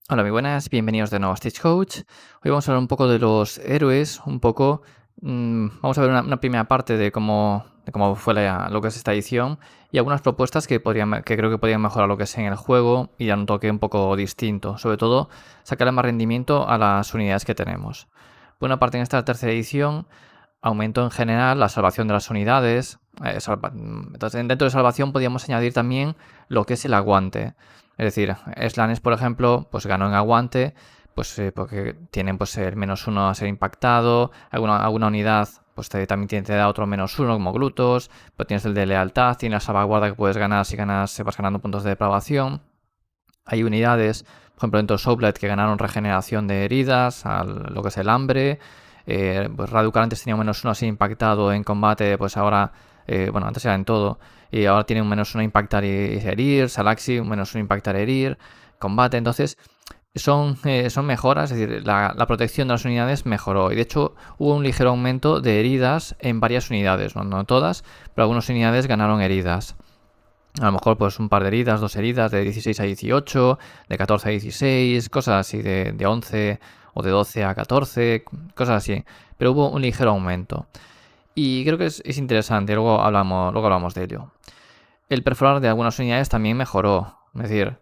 Hola, muy buenas, bienvenidos de nuevo a Stitch Coach. Hoy vamos a hablar un poco de los héroes, vamos a ver una primera parte de cómo fue lo que es esta edición y algunas propuestas que creo que podrían mejorar lo que es en el juego y dar un toque un poco distinto. Sobre todo, sacarle más rendimiento a las unidades que tenemos. Por una parte, en esta tercera edición, aumentó en general la salvación de las unidades. Entonces, dentro de salvación podíamos añadir también lo que es el aguante. Es decir, Slanes, por ejemplo, pues ganó en aguante, porque tienen pues el -1 a ser impactado, alguna unidad pues también te da otro -1 como Glutos, pues tienes el de lealtad, tienes la salvaguarda que puedes ganar si vas ganando puntos de depravación. Hay unidades, por ejemplo dentro de Soulblight, que ganaron regeneración de heridas, lo que es el hambre. Pues Raducar antes tenía un -1 así impactado en combate, pues ahora, antes era en todo, y ahora tiene un -1 impactar y herir. Salaxi, un -1 impactar, herir, combate. Entonces, son mejoras, es decir, la protección de las unidades mejoró. Y de hecho, hubo un ligero aumento de heridas en varias unidades, no todas, pero algunas unidades ganaron heridas. A lo mejor pues un par de heridas, 2 heridas, de 16 a 18, de 14 a 16, cosas así, de 11 o de 12 a 14, cosas así. Pero hubo un ligero aumento. Y creo que es interesante, luego hablamos de ello. El perforar de algunas unidades también mejoró. Es decir,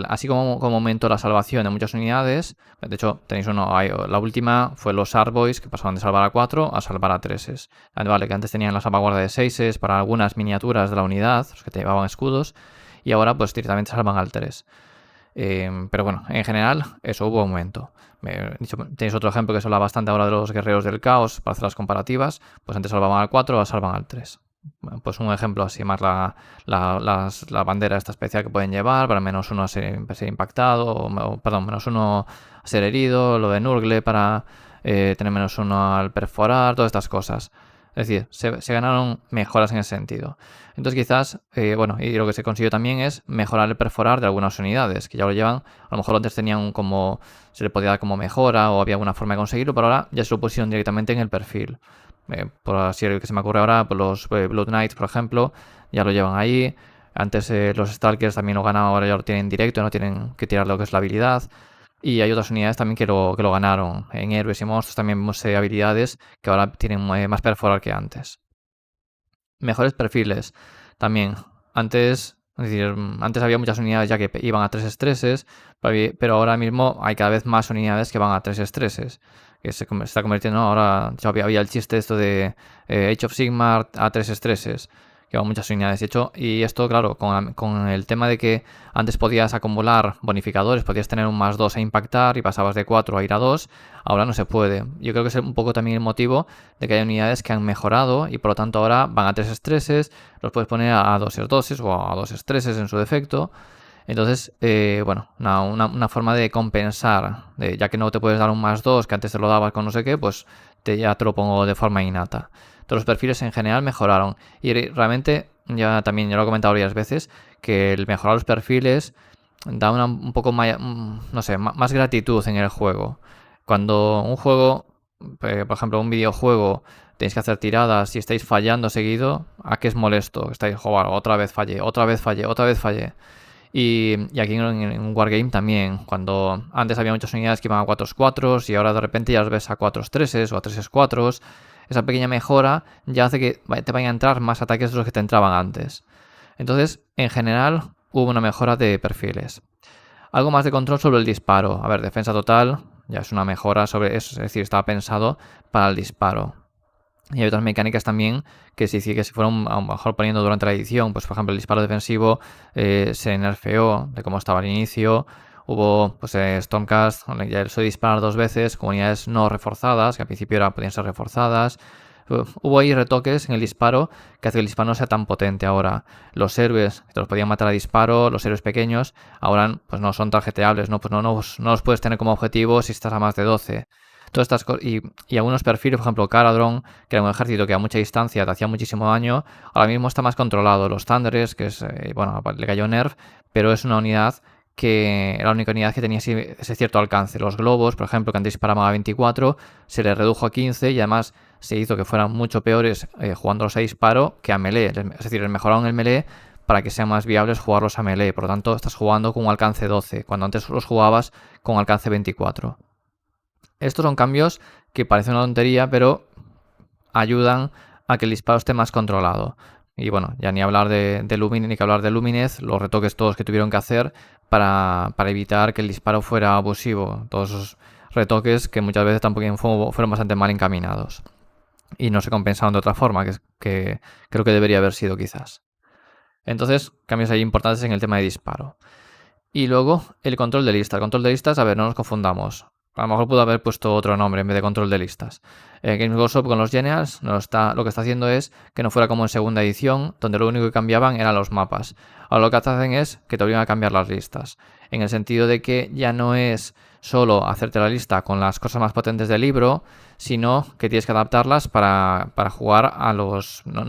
así como aumentó la salvación de muchas unidades, de hecho tenéis la última fue los Arboys, que pasaron de salvar a 4 a salvar a 3. Vale, que antes tenían la salvaguarda de 6 para algunas miniaturas de la unidad, los que te llevaban escudos, y ahora pues directamente salvan al 3. Pero bueno, en general eso, hubo aumento. Tenéis otro ejemplo que se habla bastante ahora de los guerreros del caos para hacer las comparativas, pues antes salvaban al 4, ahora salvan al 3. Pues un ejemplo así, más la bandera esta especial que pueden llevar, para -1 a ser impactado, perdón, -1 a ser herido, lo de Nurgle para tener -1 al perforar, todas estas cosas. Es decir, se ganaron mejoras en ese sentido. Entonces quizás, y lo que se consiguió también es mejorar el perforar de algunas unidades, que ya lo llevan, a lo mejor antes tenían se le podía dar como mejora o había alguna forma de conseguirlo, pero ahora ya se lo pusieron directamente en el perfil. Por así el que se me ocurre ahora, pues los Blood Knights, por ejemplo, ya lo llevan ahí. Antes los Stalkers también lo ganaban, ahora ya lo tienen directo, no tienen que tirar lo que es la habilidad. Y hay otras unidades también que lo ganaron. En héroes y monstruos también vemos habilidades que ahora tienen más perforar que antes. Mejores perfiles también. Antes había muchas unidades ya que iban a 3 estreses, pero ahora mismo hay cada vez más unidades que van a 3 estreses. Que se está convirtiendo, ahora ya había el chiste esto de Age of Sigmar a 3 estreses, que van muchas unidades. De hecho, y esto, claro, con el tema de que antes podías acumular bonificadores, podías tener un +2 a impactar y pasabas de 4 a ir a 2, ahora no se puede. Yo creo que es un poco también el motivo de que hay unidades que han mejorado y por lo tanto ahora van a 3 estreses, los puedes poner a 2 doses o a 2 estreses en su defecto. Entonces, una forma de compensar, ya que no te puedes dar un +2 que antes te lo dabas con no sé qué, pues ya te lo pongo de forma innata. Todos los perfiles en general mejoraron y realmente ya lo he comentado varias veces, que el mejorar los perfiles da un poco más, no sé, más gratitud en el juego. Cuando un juego, por ejemplo un videojuego, tenéis que hacer tiradas y estáis fallando seguido, ¿a qué es molesto? Estáis, joder, otra vez fallé, otra vez fallé, otra vez fallé. Y aquí en un Wargame también, cuando antes había muchas unidades que iban a 4-4 y ahora de repente ya las ves a 4-3 o a 3-4, esa pequeña mejora ya hace que te vayan a entrar más ataques de los que te entraban antes. Entonces, en general, hubo una mejora de perfiles. Algo más de control sobre el disparo. A ver, defensa total ya es una mejora sobre eso, es decir, estaba pensado para el disparo. Y hay otras mecánicas también que se fueron a lo mejor poniendo durante la edición. Pues por ejemplo el disparo defensivo se nerfeó de cómo estaba al inicio. Hubo Stormcast, ya eso de disparar 2 veces con unidades no reforzadas, que al principio podían ser reforzadas. Hubo ahí retoques en el disparo que hace que el disparo no sea tan potente ahora. Los héroes que te los podían matar a disparo, los héroes pequeños, ahora pues no son tarjeteables, ¿no? Pues no los puedes tener como objetivo si estás a más de 12. Todas estas cosas, y algunos perfiles, por ejemplo Caradron, que era un ejército que a mucha distancia te hacía muchísimo daño, ahora mismo está más controlado. Los Thunderers, que es, le cayó nerf, pero es una unidad que era la única unidad que tenía ese cierto alcance. Los globos, por ejemplo, que antes disparaban a 24, se les redujo a 15 y además se hizo que fueran mucho peores jugándolos a disparo que a melee. Es decir, les mejoraron el melee para que sean más viables jugarlos a melee. Por lo tanto, estás jugando con un alcance 12, cuando antes los jugabas con alcance 24. Estos son cambios que parecen una tontería, pero ayudan a que el disparo esté más controlado. Y bueno, ya ni hablar de Lumine, ni que hablar de Luminez, los retoques todos que tuvieron que hacer para evitar que el disparo fuera abusivo. Todos esos retoques que muchas veces tampoco fueron bastante mal encaminados. Y no se compensaron de otra forma, que creo que debería haber sido quizás. Entonces, cambios ahí importantes en el tema de disparo. Y luego, el control de lista. El control de listas, a ver, no nos confundamos. A lo mejor pudo haber puesto otro nombre en vez de control de listas. Games Workshop con los Genials lo que está haciendo es que no fuera como en segunda edición, donde lo único que cambiaban eran los mapas. Ahora lo que hacen es que te obligan a cambiar las listas. En el sentido de que ya no es solo hacerte la lista con las cosas más potentes del libro, sino que tienes que adaptarlas para jugar a no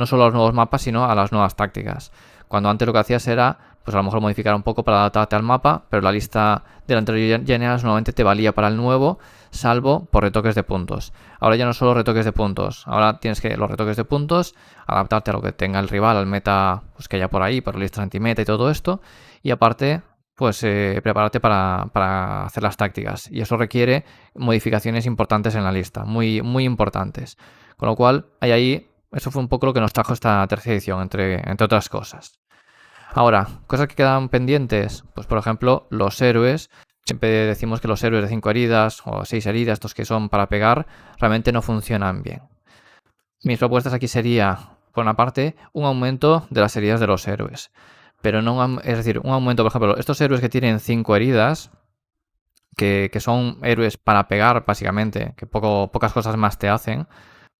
solo a los nuevos mapas, sino a las nuevas tácticas. Cuando antes lo que hacías era, pues a lo mejor modificar un poco para adaptarte al mapa, pero la lista del anterior Generals normalmente te valía para el nuevo, salvo por retoques de puntos. Ahora ya no solo retoques de puntos, ahora tienes que los retoques de puntos, adaptarte a lo que tenga el rival, al meta pues que haya por ahí, por listas anti-meta y todo esto, y aparte pues prepararte para hacer las tácticas. Y eso requiere modificaciones importantes en la lista, muy, muy importantes. Con lo cual, eso fue un poco lo que nos trajo esta tercera edición, entre otras cosas. Ahora, cosas que quedan pendientes, pues por ejemplo, los héroes. Siempre decimos que los héroes de 5 heridas o 6 heridas, estos que son para pegar, realmente no funcionan bien. Mis propuestas aquí sería, por una parte, un aumento de las heridas de los héroes. Pero no, es decir, un aumento, por ejemplo, estos héroes que tienen 5 heridas, que son héroes para pegar, básicamente, que pocas cosas más te hacen,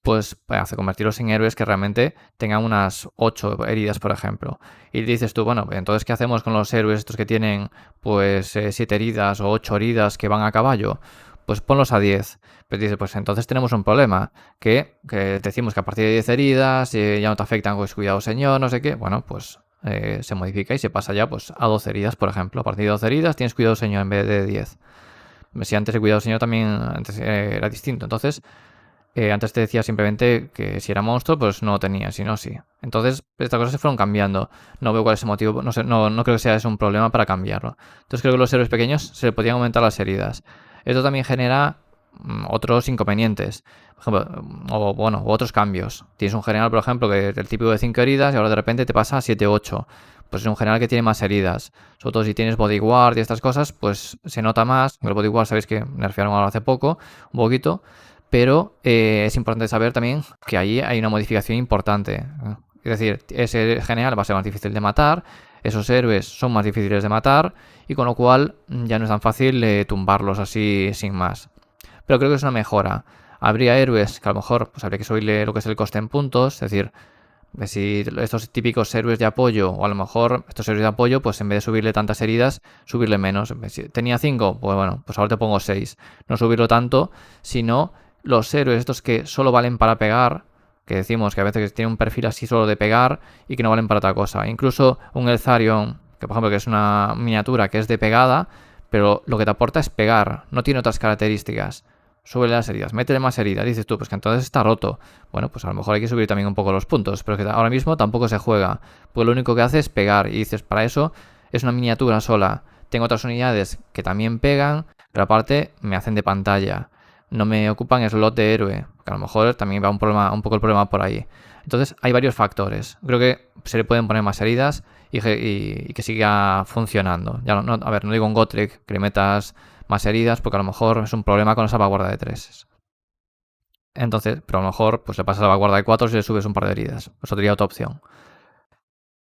pues hace convertirlos en héroes que realmente tengan unas 8 heridas, por ejemplo. Y dices tú, bueno, entonces, ¿qué hacemos con los héroes estos que tienen pues 7 heridas o 8 heridas que van a caballo? Pues ponlos a 10. Pero dices, pues entonces tenemos un problema, que decimos que a partir de 10 heridas ya no te afectan, pues cuidado señor, no sé qué. Bueno, pues se modifica y se pasa ya pues a 12 heridas, por ejemplo. A partir de 12 heridas tienes cuidado señor en vez de 10. Si antes el cuidado señor también era distinto. Entonces, antes te decía simplemente que si era monstruo, pues no tenía, si no, sí. Entonces, estas cosas se fueron cambiando. No veo cuál es el motivo, no creo que sea ese un problema para cambiarlo. Entonces, creo que los héroes pequeños se le podían aumentar las heridas. Esto también genera otros inconvenientes, por ejemplo, o otros cambios. Tienes un general, por ejemplo, que es el típico de 5 heridas y ahora de repente te pasa a 7 o 8. Pues es un general que tiene más heridas. Sobre todo si tienes bodyguard y estas cosas, pues se nota más. El bodyguard sabéis que nerfearon ahora hace poco, un poquito. Pero es importante saber también que ahí hay una modificación importante. Es decir, ese general va a ser más difícil de matar, esos héroes son más difíciles de matar y con lo cual ya no es tan fácil tumbarlos así sin más. Pero creo que es una mejora. Habría héroes que a lo mejor pues habría que subirle lo que es el coste en puntos, es decir, si estos típicos héroes de apoyo, o a lo mejor estos héroes de apoyo, pues en vez de subirle tantas heridas, subirle menos. Si tenía 5, pues bueno, pues ahora te pongo 6. No subirlo tanto, sino los héroes estos que solo valen para pegar, que decimos que a veces tienen un perfil así solo de pegar y que no valen para otra cosa. Incluso un Elzarion, que por ejemplo que es una miniatura que es de pegada, pero lo que te aporta es pegar, no tiene otras características. Súbele las heridas, métele más heridas. Dices tú, pues que entonces está roto. Bueno, pues a lo mejor hay que subir también un poco los puntos, pero que ahora mismo tampoco se juega, pues lo único que hace es pegar. Y dices, para eso es una miniatura sola. Tengo otras unidades que también pegan, pero aparte me hacen de pantalla. No me ocupan slot de héroe, que a lo mejor también va un poco el problema por ahí. Entonces hay varios factores. Creo que se le pueden poner más heridas y que siga funcionando. Ya a ver, no digo un Gotrek que le metas más heridas, porque a lo mejor es un problema con la salvaguarda de 3. Entonces, pero a lo mejor pues le pasas la salvaguarda de 4 si le subes un par de heridas. Eso sería otra opción.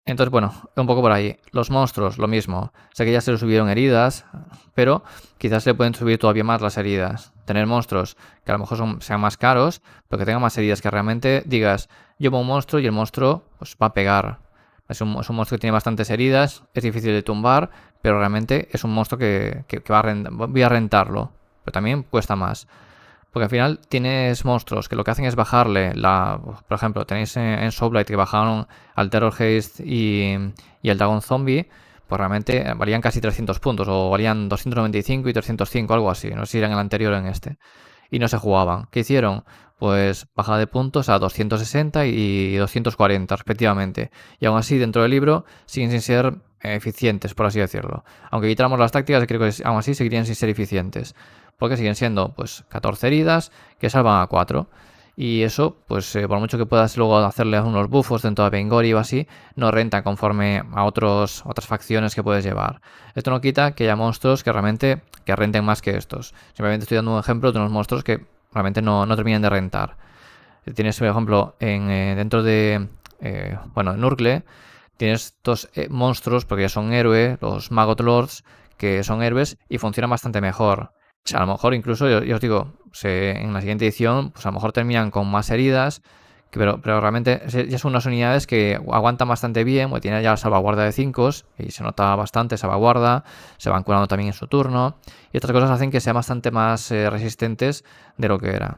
Entonces, bueno, un poco por ahí. Los monstruos, lo mismo. Sé que ya se le subieron heridas, pero quizás se le pueden subir todavía más las heridas. Tener monstruos que a lo mejor sean más caros, pero que tengan más heridas, que realmente digas, llevo un monstruo y el monstruo pues, va a pegar. Es un monstruo que tiene bastantes heridas, es difícil de tumbar, pero realmente es un monstruo que voy a rentarlo. Pero también cuesta más. Porque al final tienes monstruos que lo que hacen es bajarle por ejemplo, tenéis en Soulblight que bajaron al Terror Haste y el Dragon Zombie, pues realmente valían casi 300 puntos, o valían 295 y 305, algo así. No sé si era en el anterior o en este. y no se jugaban. ¿Qué hicieron? Pues bajada de puntos a 260 y 240 respectivamente. Y aún así dentro del libro siguen sin ser eficientes, por así decirlo. Aunque quitáramos las tácticas, creo que aún así seguirían sin ser eficientes. Porque siguen siendo pues 14 heridas que salvan a 4. Y eso, pues por mucho que puedas luego hacerle unos buffos dentro de Vengori o así, no renta conforme a otras facciones que puedes llevar. Esto no quita que haya monstruos que realmente que renten más que estos. Simplemente estoy dando un ejemplo de unos monstruos que realmente no terminan de rentar. Tienes, por ejemplo, dentro de en Urgle, tienes dos monstruos, porque ya son héroes, los Maggot Lords, que son héroes y funcionan bastante mejor. O sea, a lo mejor incluso, yo os digo, en la siguiente edición, pues a lo mejor terminan con más heridas, pero realmente ya son unas unidades que aguantan bastante bien, porque tienen ya salvaguarda de 5 y se nota bastante salvaguarda, se van curando también en su turno, y otras cosas hacen que sean bastante más resistentes de lo que era.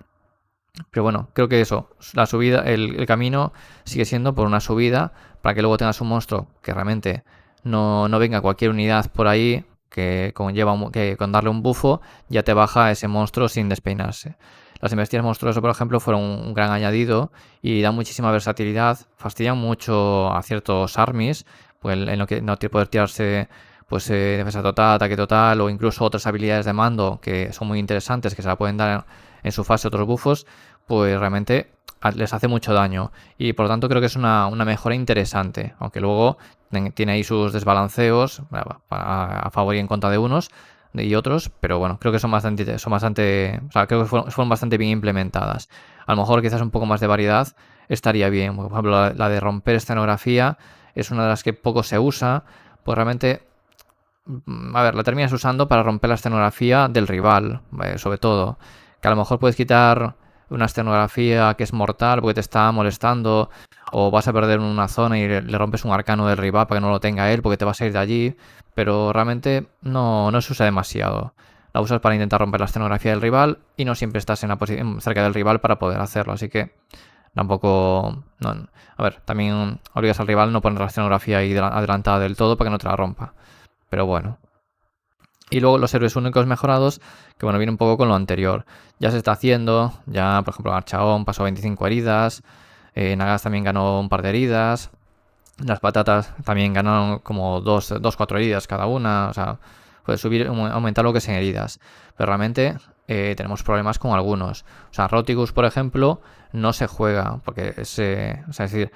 Pero bueno, creo que eso, la subida, el camino sigue siendo por una subida, para que luego tengas un monstruo que realmente no venga cualquier unidad por ahí, que con darle un bufo ya te baja ese monstruo sin despeinarse. Las investidas monstruosas, por ejemplo, fueron un gran añadido y dan muchísima versatilidad, fastidian mucho a ciertos armies, pues en lo que no poder tirarse pues defensa total, ataque total o incluso otras habilidades de mando que son muy interesantes, que se la pueden dar en su fase otros bufos, pues realmente les hace mucho daño y por lo tanto creo que es una mejora interesante, aunque luego tiene ahí sus desbalanceos a favor y en contra de unos y otros, pero bueno, creo que son bastante, o sea, creo que fueron bastante bien implementadas. A lo mejor quizás un poco más de variedad estaría bien. Por ejemplo, la de romper escenografía es una de las que poco se usa, pues realmente, a ver, la terminas usando para romper la escenografía del rival, sobre todo. Que a lo mejor puedes quitar una escenografía que es mortal porque te está molestando, o vas a perder una zona y le rompes un arcano del rival para que no lo tenga él porque te vas a ir de allí, pero realmente no se usa demasiado. La usas para intentar romper la escenografía del rival y no siempre estás en la posición cerca del rival para poder hacerlo, así que tampoco... a ver, también obligas al rival no poner la escenografía ahí adelantada del todo para que no te la rompa, pero bueno. Y luego los héroes únicos mejorados, que bueno, viene un poco con lo anterior. Ya se está haciendo, ya por ejemplo Archaon pasó 25 heridas, Nagas también ganó un par de heridas, las patatas también ganaron como 4 heridas cada una, o sea, puede subir, aumentar lo que es en heridas. Pero realmente tenemos problemas con algunos. O sea, Rotigus, por ejemplo, no se juega, porque o sea, es decir,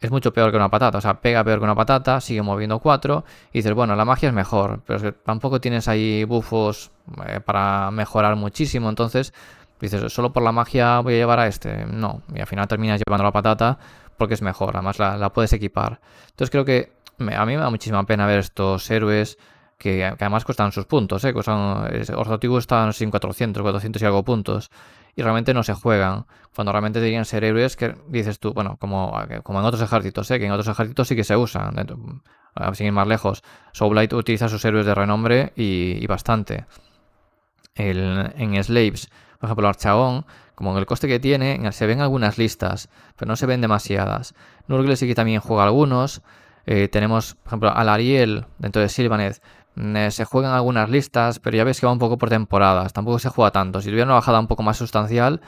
es mucho peor que una patata, o sea, pega peor que una patata, sigue moviendo 4 y dices, bueno, la magia es mejor, pero es que tampoco tienes ahí buffos para mejorar muchísimo, entonces dices, solo por la magia voy a llevar a este, no, y al final terminas llevando la patata porque es mejor, además la puedes equipar. Entonces creo que a mí me da muchísima pena ver estos héroes que además cuestan sus puntos, Orthoticus está en 400 y algo puntos y realmente no se juegan, cuando realmente deberían ser héroes que dices tú, bueno, como en otros ejércitos, que en otros ejércitos sí que se usan, sin ir más lejos. Soulblight utiliza sus héroes de renombre y bastante. En Slaves, por ejemplo, Archaon, como en el coste que tiene, se ven algunas listas, pero no se ven demasiadas. Nurgle sí que también juega algunos. Tenemos, por ejemplo, al Ariel dentro de Sylvaneth. Se juegan algunas listas, pero ya ves que va un poco por temporadas. Tampoco se juega tanto. Si tuviera una bajada un poco más sustancial,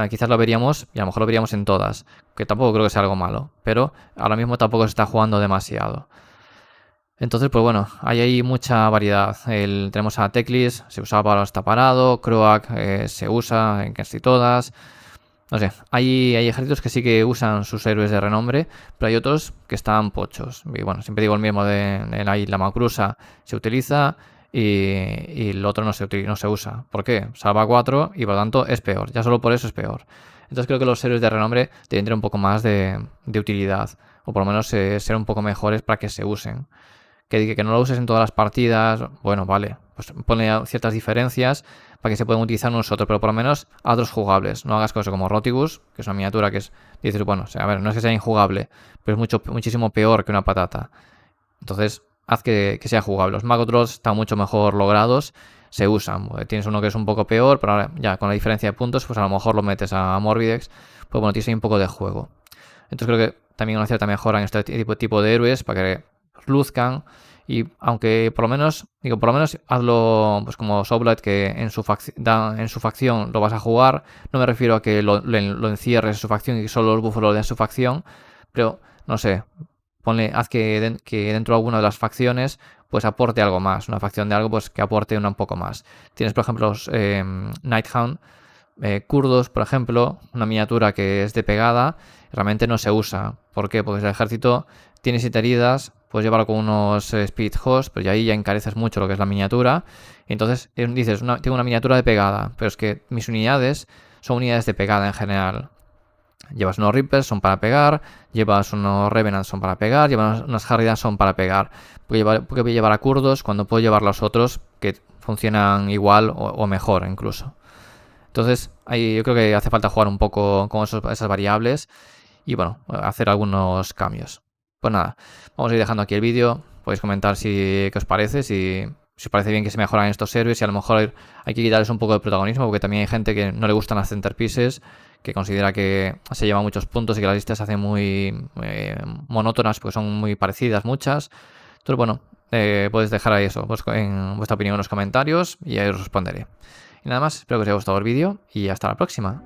quizás lo veríamos, y a lo mejor lo veríamos en todas. Que tampoco creo que sea algo malo. Pero ahora mismo tampoco se está jugando demasiado. Entonces, pues bueno, hay ahí mucha variedad. Tenemos a Teclis, se usaba para está parado. Croak se usa en casi todas. No sé, hay ejércitos que sí que usan sus héroes de renombre, pero hay otros que están pochos. Y bueno, siempre digo el mismo de la isla Macrusa se utiliza y el otro no se usa. ¿Por qué? Salva 4 y por lo tanto es peor. Ya solo por eso es peor. Entonces creo que los héroes de renombre deben tener un poco más de utilidad. O por lo menos ser un poco mejores para que se usen. Que no lo uses en todas las partidas, bueno, vale, pues pone ciertas diferencias para que se puedan utilizar unos otros, pero por lo menos a otros jugables. No hagas cosas como Rotigus, que es una miniatura que dices, bueno, o sea, a ver, no es que sea injugable, pero es muchísimo peor que una patata. Entonces, haz que sea jugable. Los Maggot Lords están mucho mejor logrados, se usan. Tienes uno que es un poco peor, pero ahora ya con la diferencia de puntos, pues a lo mejor lo metes a Morbidex, pues bueno, tienes ahí un poco de juego. Entonces creo que también una cierta mejora en este tipo de héroes para que luzcan Y aunque por lo menos hazlo pues como Soulblight, que en su facción lo vas a jugar. No me refiero a que lo encierres en su facción y que solo los buffos lo den en su facción, pero no sé, haz que dentro de alguna de las facciones pues aporte algo más, una facción de algo pues que aporte un poco más. Tienes por ejemplo los Nighthound, kurdos, por ejemplo, una miniatura que es de pegada, realmente no se usa. ¿Por qué? Porque si el ejército tiene 7 heridas, puedes llevarlo con unos Speed Host, pero ahí ya encareces mucho lo que es la miniatura. Y entonces dices, tengo una miniatura de pegada, pero es que mis unidades son unidades de pegada en general. Llevas unos Reapers, son para pegar. Llevas unos Revenants, son para pegar. Llevas unas Harridan, son para pegar. ¿Por qué voy a llevar a kurdos cuando puedo llevar los otros que funcionan igual o mejor incluso? Entonces, ahí yo creo que hace falta jugar un poco con esas variables y, bueno, hacer algunos cambios. Pues nada, vamos a ir dejando aquí el vídeo. Podéis comentar qué os parece, si os parece bien que se mejoran estos héroes y a lo mejor hay que quitarles un poco de protagonismo, porque también hay gente que no le gustan las centerpieces, que considera que se llevan muchos puntos y que las listas se hacen muy monótonas porque son muy parecidas muchas. Entonces, bueno, podéis dejar ahí eso en vuestra opinión en los comentarios y ahí os responderé. Y nada más, espero que os haya gustado el vídeo y hasta la próxima.